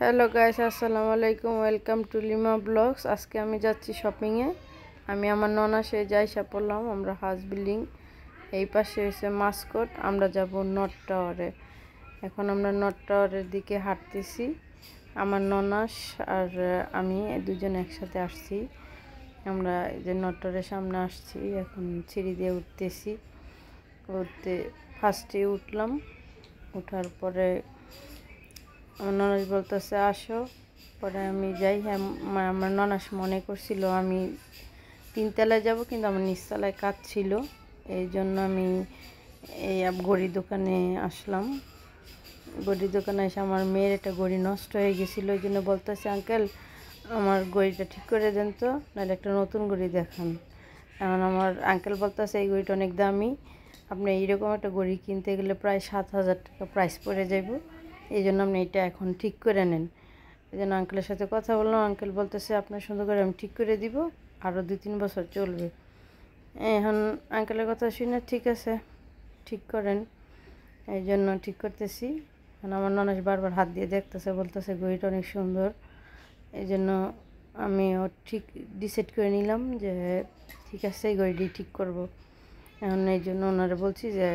Hello guys, আসসালামু আলাইকুম। Welcome to Lima blogs. আজকে আমি যাচ্ছি শপিংয়ে। আমি আমার ননা সে যাইসা পড়লাম। আমরা হাউস বিল্ডিং, এই পাশে হয়েছে মাস্কট। আমরা যাব নর্থ টাওয়ারে। এখন আমরা নর্থ টাওয়ারের দিকে হাঁটতেছি। আমার ননাস আর আমি দুজন একসাথে আসছি। আমরা এই যে নর্থ টাওয়ারের সামনে আসছি। এখন সিঁড়ি দিয়ে উঠতেছি। ফার্স্টে উঠলাম। ওঠার পরে আমার ননাস বলতেছে আসো, পরে আমি যাই। হ্যাঁ, আমার ননাস মনে করছিল আমি তিনতলায় যাব, কিন্তু আমার নিচতলায় কাজ ছিল। এই জন্য আমি এই ঘড়ির দোকানে আসলাম। ঘড়ির দোকানে এসে আমার মেয়ের একটা ঘড়ি নষ্ট হয়ে গেছিলো। এই জন্য বলতেছে আঙ্কেল আমার ঘড়িটা ঠিক করে দেন তো, নাহলে একটা নতুন ঘড়ি দেখান। এখন আমার আঙ্কেল বলতেছে এই ঘড়িটা অনেক দামি, আপনি এইরকম একটা ঘড়ি কিনতে গেলে প্রায় 7,000 টাকা প্রাইস পড়ে যাব। এই জন্য আপনি এটা এখন ঠিক করে নেন। এই জন্য আঙ্কেলের সাথে কথা বললাম। আঙ্কেল বলতেছে আপনার সুন্দর করে আমি ঠিক করে দিব, আরও 2-3 বছর চলবে। এখন আঙ্কেলের কথা শুনে ঠিক আছে ঠিক করেন। এই জন্য ঠিক করতেছি। এখন আমার ননাস বারবার হাত দিয়ে দেখতেছে, বলতেছে ঘড়িটা অনেক সুন্দর। এই জন্য আমিও ঠিক ডিসাইড করে নিলাম যে ঠিক আছে এই ঘড়িটি ঠিক করব। এখন এই জন্য ওনারা বলছি যে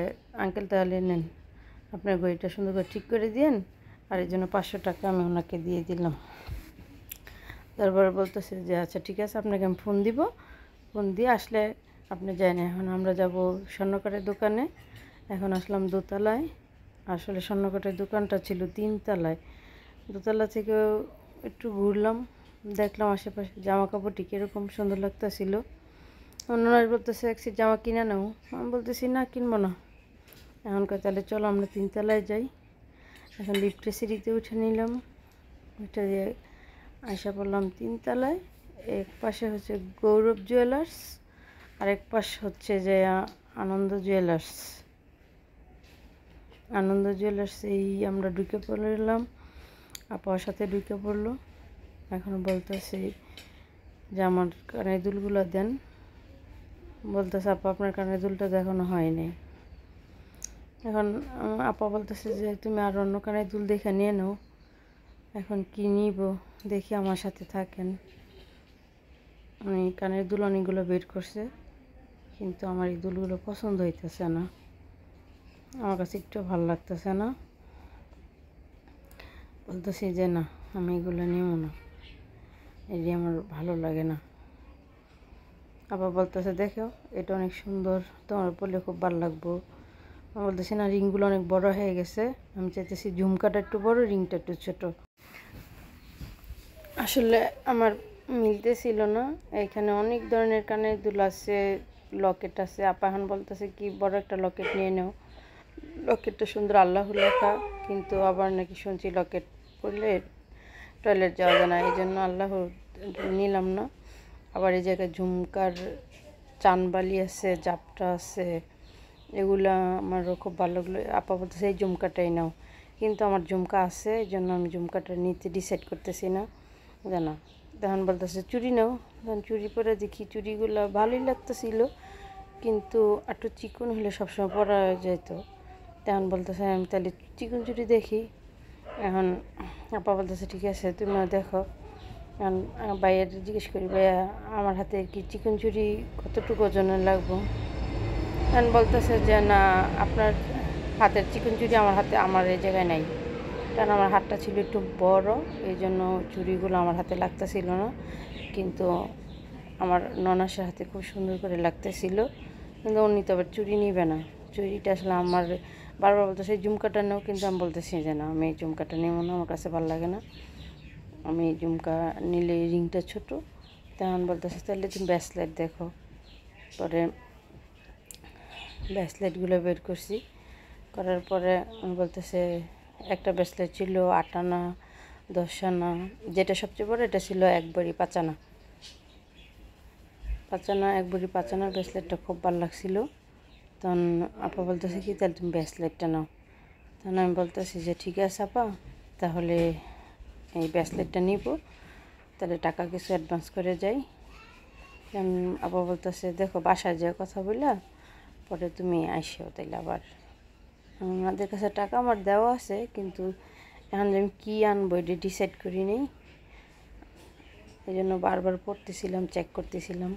আঙ্কেল তাহলে নেন, আপনার ঘড়িটা সুন্দর করে ঠিক করে দিন। আর এই জন্য 500 টাকা আমি ওনাকে দিয়ে দিলাম। তারপরে বলতেছে যে আচ্ছা ঠিক আছে, আপনাকে আমি ফোন দিব, ফোন দিয়ে আসলে আপনি যান। এখন আমরা যাব স্বর্ণকারের দোকানে। এখন আসলাম দোতলায়। আসলে স্বর্ণকারের দোকানটা ছিল 3তলায়। দোতলা থেকে একটু ঘুরলাম, দেখলাম আশেপাশে জামা কাপড়টি কীরকম সুন্দর লাগতেছিল। অন্যরা বলতেছে এক সেট জামা কিনে নাও। আমি বলতেছি না, কিনবো না। এখনকার তাহলে চলো আমরা 3তলায় যাই। এখন লিফটে সিঁড়িতে উঠে নিলাম। উঠে দিয়ে আশা পড়লাম 3তলায়। এক পাশে হচ্ছে গৌরব জুয়েলার্স, আর এক পাশ হচ্ছে যে আনন্দ জুয়েলার্স। আনন্দ জুয়েলার্স এই আমরা ঢুকে পড়লাম। আপার সাথে ঢুকে পড়লো। এখন বলতেছি যে আমার কানের দুলগুলো দেন। বলতেছে আপা আপনার কানের দুলটা দেখানো হয়নি। এখন আপা বলতেছে যে তুমি আর অন্য কানের দুল দেখে নিয়ে নাও। এখন কি নিব দেখি, আমার সাথে থাকেন। আমি কানের দুল অনেকগুলো বের করছে, কিন্তু আমার এই দুলগুলো পছন্দ হইতেছে না, আমার কাছে একটু ভালো লাগতেছে না। বলতেছি যে না, আমি এগুলো নিব না, এটি আমার ভালো লাগে না। আবার বলতেছে দেখো এটা অনেক সুন্দর, তোমার পরলে খুব ভালো লাগবো। আমি বলতেছি না, রিংগুলো অনেক বড় হয়ে গেছে, আমি চাইতেছি ঝুমকাটা একটু বড়, রিংটা একটু ছোট। আসলে আমার মিলতেছিল না। এখানে অনেক ধরনের কানের দুল আছে, লকেট আছে। আপাহান বলতেছে কি বড় একটা লকেট নিয়ে নাও, লকেটটা সুন্দর আল্লাহ লেখা, কিন্তু আবার নাকি শুনছি লকেট পরলে টয়লেট যাওয়া যায় না। এই জন্য আল্লাহ নিলাম না। আবার এই জায়গায় ঝুমকার চানবালি আছে, জাপটা আছে, এগুলা আমারও খুব ভালো লাগলো। আপা বলতেছে এই ঝুমকাটাই নাও, কিন্তু আমার ঝুমকা আছে, এই জন্য আমি ঝুমকাটা নিতে ডিসাইড করতেছি না জানা। তখন বলতেছে চুড়ি নাও। তখন চুড়ি পরে দেখি চুড়িগুলো ভালোই লাগতেছিল, কিন্তু একটু চিকন হলে সবসময় পরা যেত। তখন বলতেছে আমি তাহলে চিকন চুড়ি দেখি। এখন আপা বলতেছে ঠিক আছে তুমি দেখো। এখন ভাইয়ের জিজ্ঞেস করি ভাইয়া আমার হাতে কি চিকন চুড়ি কতটুকু ওজনের লাগবো। এখন বলতেছে যে না, আপনার হাতের চিকন চুড়ি আমার হাতে, আমার এই জায়গায় নাই, কারণ আমার হাতটা ছিল একটু বড়, এই জন্য চুড়িগুলো আমার হাতে লাগতেছিল না। কিন্তু আমার ননাসের হাতে খুব সুন্দর করে লাগতেছিল, কিন্তু উনি তো আবার চুড়ি নিবে না। চুড়িটা আসলে আমার বারবার বলতেছে ঝুমকাটা নেও, কিন্তু আমি বলতেছি যে না, আমি এই ঝুমকাটা নেবো না, আমার কাছে ভালো লাগে না। আমি ঝুমকা নিলে রিংটা ছোট। তখন বলতেছে তাহলে তুমি ব্রেসলেট দেখো। পরে ব্রেসলেটগুলো বের করছি, করার পরে বলতেছে একটা ব্রেসলেট ছিল 8 আনা 10 আনা, যেটা সবচেয়ে বড় এটা ছিল 1 ভরি 5 আনা। 5 আনা 1 ভরি 5 আনার ব্রেসলেটটা খুব ভালো লাগছিল। তখন আপা বলতেছে কি তাহলে তুমি ব্রেসলেটটা নাও। তখন আমি বলতেছি যে ঠিক আছে আপা, তাহলে এই ব্রেসলেটটা নিব, তাহলে টাকা কিছু অ্যাডভান্স করে যাই। আপা বলতেছে দেখো বাসায় যাওয়ার কথা বললা, পরে তুমি আইসো তাইলে আবার। আমাদের কাছে টাকা আমার দেওয়া আছে, কিন্তু এখন যে আমি কী আনবো এটা ডিসাইড করি নেই, এই জন্য বারবার পড়তেছিলাম, চেক করতেছিলাম।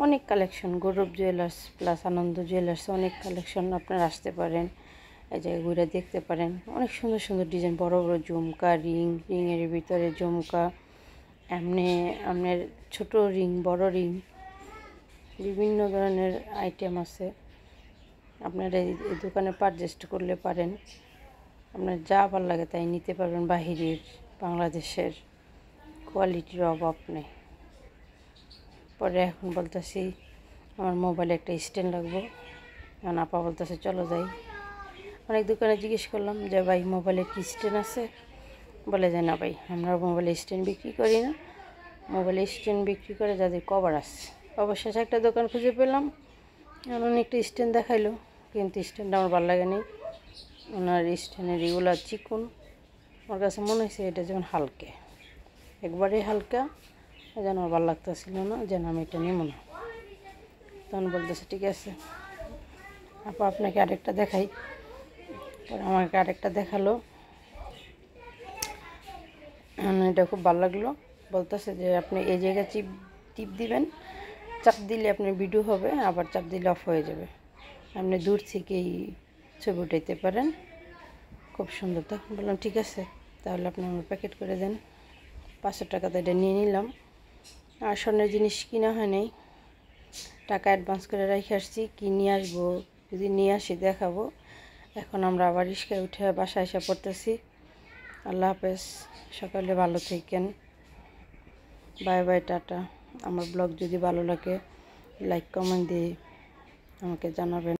অনেক কালেকশন, গৌরব জুয়েলার্স প্লাস আনন্দ জুয়েলার্স, অনেক কালেকশন। আপনারা আসতে পারেন, এই জায়গায় ঘুরে দেখতে পারেন। অনেক সুন্দর সুন্দর ডিজাইন, বড় বড় ঝুমকা, রিংয়ের ভিতরে ঝুমকা, এমনি আপনার ছোট রিং, বড় রিং, বিভিন্ন ধরনের আইটেম আছে। আপনারা এই দোকানে পারচেস করলে পারেন, আপনার যা ভালো লাগে তাই নিতে পারবেন। বাহিরের, বাংলাদেশের কোয়ালিটির অভাব নেই। পরে এখন বলতেছি আমার মোবাইলে একটা স্ট্যান্ড লাগবো, এখন আপা বলতেছে চলো যাই। অনেক দোকানে জিজ্ঞেস করলাম যে ভাই মোবাইলে কি স্ট্যান্ড আছে, বলে যে না ভাই আমরা মোবাইলে স্ট্যান্ড বিক্রি করি না, মোবাইলে স্ট্যান্ড বিক্রি করে যাদের কভার আছে। অবশেষে একটা দোকান খুঁজে পেলাম, উনি একটা স্ট্যান্ড দেখাইলো, কিন্তু স্ট্যান্ডটা আমার ভালো লাগে নি। ওনার স্ট্যান্ডের এগুলো চিকন, আমার কাছে মনে হয়েছে এটা যেমন হালকা, একবারেই হালকা, যেন আমার ভালো লাগতেছিল না, যেন আমি এটা নিব না। তখন বলতেছে ঠিক আছে আপা আপনাকে আরেকটা দেখাই। পরে আমাকে আরেকটা দেখালো, এটা খুব ভালো লাগলো। বলতেছে যে আপনি এই জায়গায় টিপ দিবেন, চাপ দিলে আপনার ভিডিও হবে, আবার চাপ দিলে অফ হয়ে যাবে, আপনি দূর থেকেই ছবি উঠাইতে পারেন। খুব সুন্দর। তখন বললাম ঠিক আছে তাহলে আপনি আমার প্যাকেট করে দেন। 500 টাকাতে এটা নিয়ে নিলাম। আর স্বর্ণের জিনিস কিনা হয় নাই, টাকা অ্যাডভান্স করে রেখে আসছি, কি নিয়ে আসবো, যদি নিয়ে আসি দেখাবো। এখন আমরা আবার রিস্কায় উঠে বাসায় এসে পড়তেছি। আল্লাহ হাফেজ, সকালে ভালো থাকেন, বাই বাই, টাটা। আমার ব্লগ যদি ভালো লাগে লাইক কমেন্ট দিয়ে আমাকে জানাবেন।